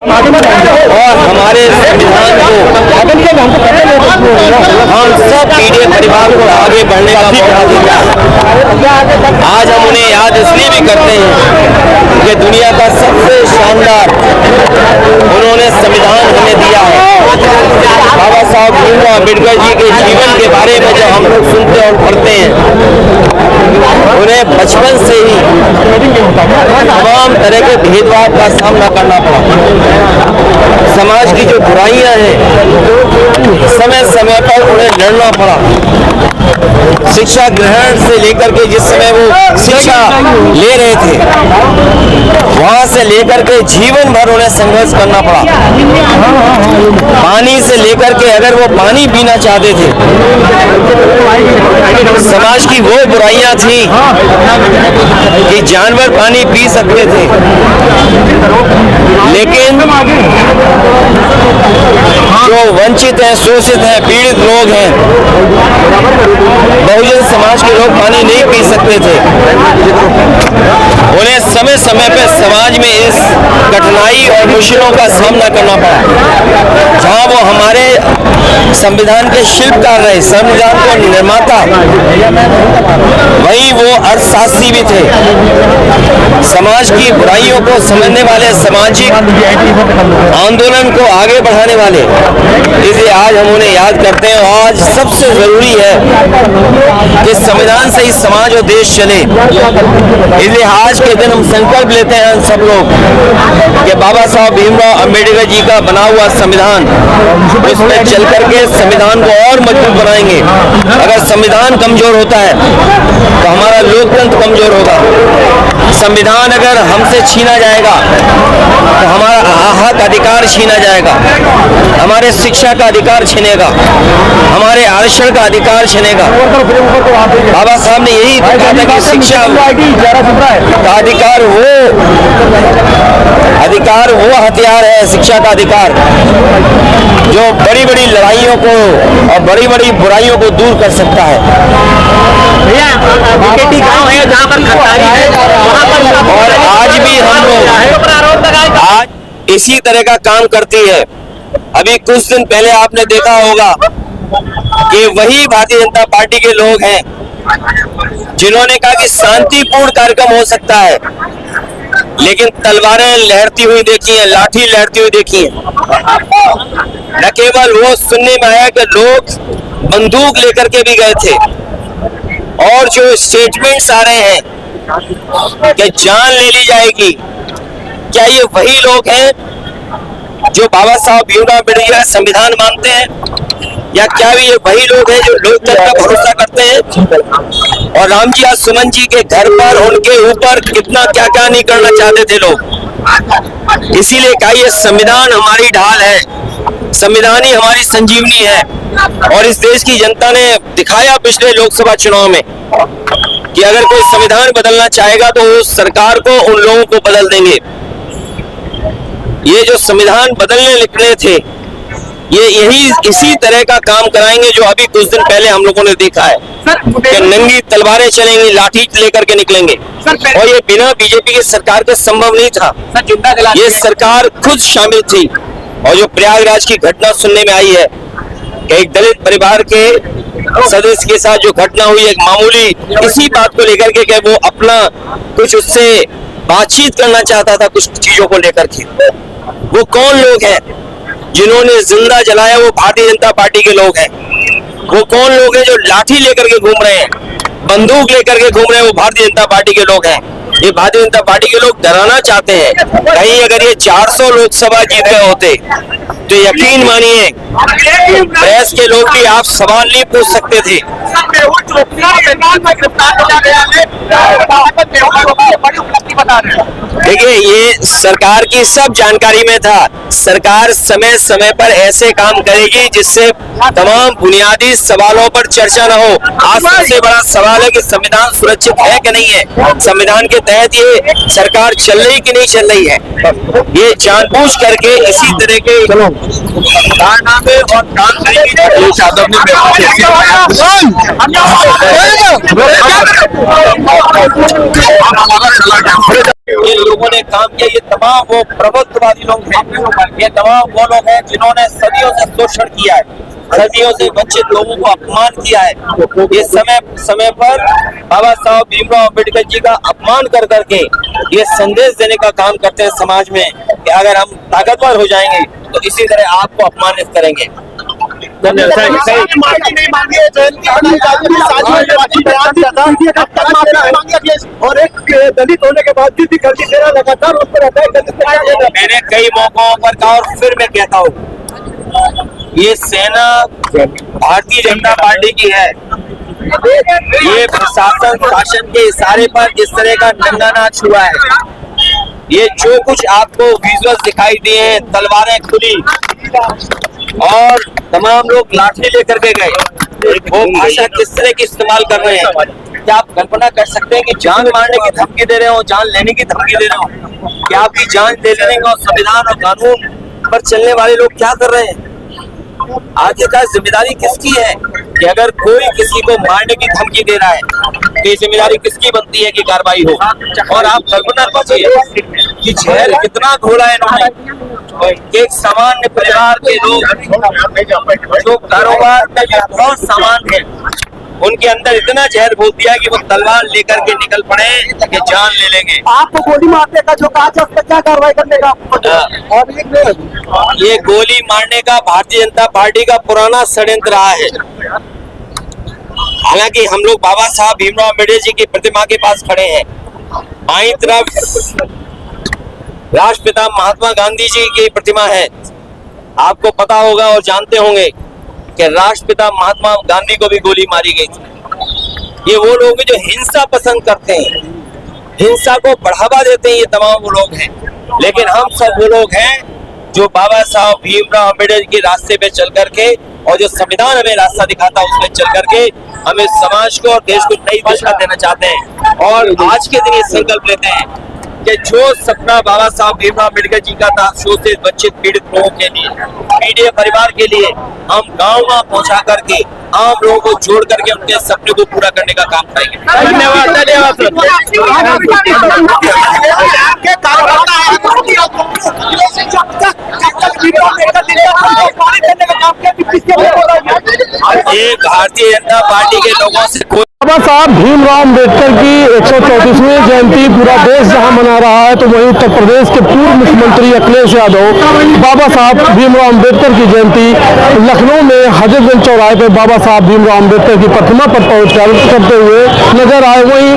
और हमारे संविधान को हम सब पीढ़ी परिवार को आगे बढ़ने का मौका दिया। आज हम उन्हें याद इसलिए भी करते हैं कि दुनिया का सबसे शानदार उन्होंने संविधान हमें दिया है। बाबा साहब भीमराव अम्बेडकर जी के जीवन के बारे में जब हम लोग सुनते और पढ़ते हैं, उन्हें बचपन से ही तमाम तरह के भेदभाव का सामना करना पड़ा। समाज की जो बुराइयां हैं समय समय पर उन्हें लड़ना पड़ा। शिक्षा ग्रहण से लेकर के जिस समय वो शिक्षा ले रहे थे, वहां से लेकर के जीवन भर उन्हें संघर्ष करना पड़ा। पानी से लेकर के अगर वो पानी पीना चाहते थे, समाज की वो बुराइयां थी कि जानवर पानी पी सकते थे, लेकिन जो वंचित हैं, शोषित हैं, पीड़ित लोग हैं, बहुजन समाज के लोग पानी नहीं पी सकते थे। उन्हें समय समय पर समाज में इस कठिनाई और मुश्किलों का सामना करना पड़ा। जहां वो हमारे संविधान के शिल्पकार रहे, संविधान को निर्माता, वहीं वो अर्थशास्त्री भी थे। समाज की बुराइयों को समझने वाले, सामाजिक आंदोलन को आगे बढ़ाने वाले, इसे आज हम उन्हें याद करते हैं। आज सबसे जरूरी है कि संविधान से ही समाज और देश चले। इसलिए आज के दिन हम संकल्प लेते हैं सब लोग कि बाबा साहब भीमराव अम्बेडकर जी का बना हुआ संविधान, उसमें चल करके संविधान को और मजबूत बनाएंगे। अगर संविधान कमजोर होता है तो हमारा लोकतंत्र कमजोर होगा। संविधान अगर हमसे छीना जाएगा तो हमारा हक अधिकार छीना जाएगा, हमारे शिक्षा का अधिकार छीनेगा, हमारे आरक्षण का अधिकार छीनेगा। बाबा साहब ने यही कहा था कि शिक्षा का अधिकार वो हथियार है, शिक्षा का अधिकार, जो बड़ी बड़ी लड़ाइयों को और बड़ी बड़ी बुराइयों को दूर कर सकता है। गांव है जहां पर खतारी है, और आज भी हम लोग आज इसी तरह का काम करती है। अभी कुछ दिन पहले आपने देखा होगा कि वही भारतीय जनता पार्टी के लोग हैं जिन्होंने कहा कि शांतिपूर्ण कार्यक्रम हो सकता है, लेकिन तलवारें लहरती हुई देखी है, लाठी लहरती हुई देखी है। न केवल वो सुनने में आया कि लोग बंदूक लेकर के भी गए थे, और जो स्टेटमेंट्स आ रहे हैं कि जान ले ली जाएगी, क्या ये वही लोग हैं जो बाबा साहब भीमराव अम्बेडकर का संविधान मानते हैं, या क्या भी ये वही लोग हैं जो लोकतंत्र का भरोसा करते हैं? और राम जी आज सुमन जी के घर पर उनके ऊपर कितना क्या क्या नहीं करना चाहते थे लोग। इसीलिए कहा ये संविधान हमारी ढाल है, संविधान ही हमारी संजीवनी है। और इस देश की जनता ने दिखाया पिछले लोकसभा चुनाव में कि अगर कोई संविधान बदलना चाहेगा तो उस सरकार को, उन लोगों को बदल देंगे। ये जो संविधान बदलने निकले थे, ये यही इसी तरह का काम कराएंगे जो अभी कुछ दिन पहले हम लोगों ने देखा है कि नंगी तलवारें चलेंगी, लाठी लेकर के निकलेंगे। और ये बिना बीजेपी की सरकार के संभव नहीं था। ये सरकार खुद शामिल थी। और जो प्रयागराज की घटना सुनने में आई है कि एक दलित परिवार के सदस्य के साथ जो घटना हुई, एक मामूली इसी बात को लेकर के कि वो अपना कुछ उससे बातचीत करना चाहता था कुछ चीजों को लेकर के। वो कौन लोग हैं जिन्होंने जिंदा जलाया? वो भारतीय जनता पार्टी के लोग हैं। वो कौन लोग हैं जो लाठी लेकर के घूम रहे हैं, बंदूक लेकर के घूम रहे हैं? वो भारतीय जनता पार्टी के लोग हैं। ये भारतीय जनता पार्टी के लोग डराना चाहते हैं। कहीं अगर ये 400 लोकसभा जीत गए होते तो यकीन मानिए प्रेस के लोग भी आप सवाल नहीं पूछ सकते थे। देखिए, ये सरकार की सब जानकारी में था। सरकार समय समय पर ऐसे काम करेगी जिससे तमाम बुनियादी सवालों पर चर्चा न हो। आज सबसे बड़ा सवाल है कि संविधान सुरक्षित है कि नहीं है, संविधान के तहत ये सरकार चल रही कि नहीं चल रही है। ये जानबूझ करके इसी तरह के कारनामे और काम जिन लोगों ने काम किया, ये तमाम वो प्रभुत्ववादी लोग हैं, ये तमाम वो लोग हैं जिन्होंने सदियों से शोषण किया है, सदियों से वंचित लोगों को अपमान किया है। ये समय समय पर बाबा साहब भीमराव अम्बेडकर जी का अपमान कर करके ये संदेश देने का काम करते हैं समाज में कि अगर हम ताकतवर हो जाएंगे तो इसी तरह आपको अपमानित करेंगे। और एक दलित होने के बाद भी लगातार उस पर मैंने कई मौकों पर कहा और फिर मैं कहता हूँ, ये सेना भारतीय जनता पार्टी की है। ये प्रशासन शासन के इशारे पर इस तरह का नंगा नाच हुआ है। ये जो कुछ आपको विजुअल दिखाई दिए हैं, तलवारें खुली और तमाम लोग लाठी लेकर के गए, वो भाषा किस तरह की इस्तेमाल कर रहे हैं, क्या आप कल्पना कर सकते हैं कि जान मारने की धमकी दे रहे हो, जान लेने की धमकी दे रहे हो? क्या आपकी जान ले लेने का संविधान और कानून पर चलने वाले लोग क्या कर रहे हैं? आखिरकार जिम्मेदारी किसकी है कि अगर कोई किसी को मारने की धमकी दे रहा है तो ये जिम्मेदारी किसकी बनती है कि कार्रवाई हो? और आप कल्पना कीजिए कि जहर कितना घोला है इन्होंने। एक सामान्य परिवार के लोग जो कारोबार में बहुत सामान है, उनके अंदर इतना जहर घोल दिया कि वो तलवार लेकर के निकल पड़े कि जान ले लेंगे। आपको गोली मारने का जो कहा था, उस पर क्या कार्रवाई करने का? और ये गोली मारने का भारतीय जनता पार्टी का पुराना षड्यंत्र रहा है। हालांकि हम लोग बाबा साहब भीमराव अम्बेडकर जी की प्रतिमा के पास खड़े हैं, बाईं तरफ राष्ट्रपिता महात्मा गांधी जी की प्रतिमा है। आपको पता होगा और जानते होंगे कि राष्ट्रपिता महात्मा गांधी को भी गोली मारी गई थी। ये वो लोग हैं जो हिंसा पसंद करते हैं, हिंसा को बढ़ावा देते हैं, ये तमाम वो लोग हैं। लेकिन हम सब वो लोग हैं जो बाबा साहब भीमराव अम्बेडकर के रास्ते पे चल करके और जो संविधान हमें रास्ता दिखाता है उसमें चल करके हमें समाज को और देश को नई दिशा देना चाहते हैं। और आज के दिन ये संकल्प लेते हैं कि जो सपना बाबा साहब भीमराव अम्बेडकर जी का था, शोषित वंचित पीड़ित लोगों के लिए, पीड़ित परिवार के लिए, हम गाँव पहुंचा करके आम लोगों को जोड़ करके उनके सपने को पूरा करने का काम करेंगे। धन्यवाद। ये भारतीय जनता पार्टी के लोगों से बाबा साहब भीमराव अम्बेडकर की 134वीं जयंती पूरा देश जहां मना रहा है, तो वहीं उत्तर प्रदेश के पूर्व मुख्यमंत्री अखिलेश यादव बाबा साहब भीमराव अम्बेडकर की जयंती लखनऊ में हजरतगंज चौराहे पर बाबा साहब भीमराव अम्बेडकर की प्रतिमा पर पहुंचकर करते हुए नजर आए। वहीं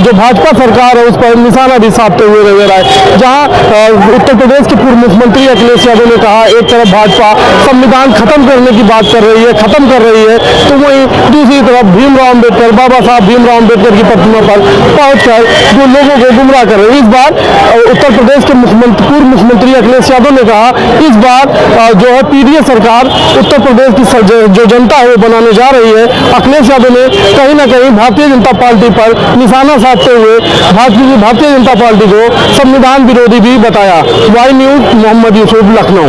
जो भाजपा सरकार है उस पर निशाना भी साधते हुए नजर आए। जहां उत्तर प्रदेश के पूर्व मुख्यमंत्री अखिलेश यादव ने कहा, एक तरफ भाजपा संविधान खत्म करने की बात कर रही है, खत्म कर रही है, तो वहीं दूसरी तरफ भीमराव अम्बेडकर बाबा साहब भीमराव अम्बेडकर की प्रतिमा पर पहुंचकर जो लोगों को गुमराह कर रहे हैं। इस बार उत्तर प्रदेश के पूर्व मुख्यमंत्री अखिलेश यादव ने कहा, इस बार जो है पीडीए सरकार उत्तर प्रदेश की जो जनता है वो बनाने जा रही है। अखिलेश यादव ने कहीं ना कहीं भारतीय जनता पार्टी पर निशाना साधते हुए भारतीय जनता पार्टी को संविधान विरोधी भी बताया। Y news Mohammad Yusuf, Lucknow.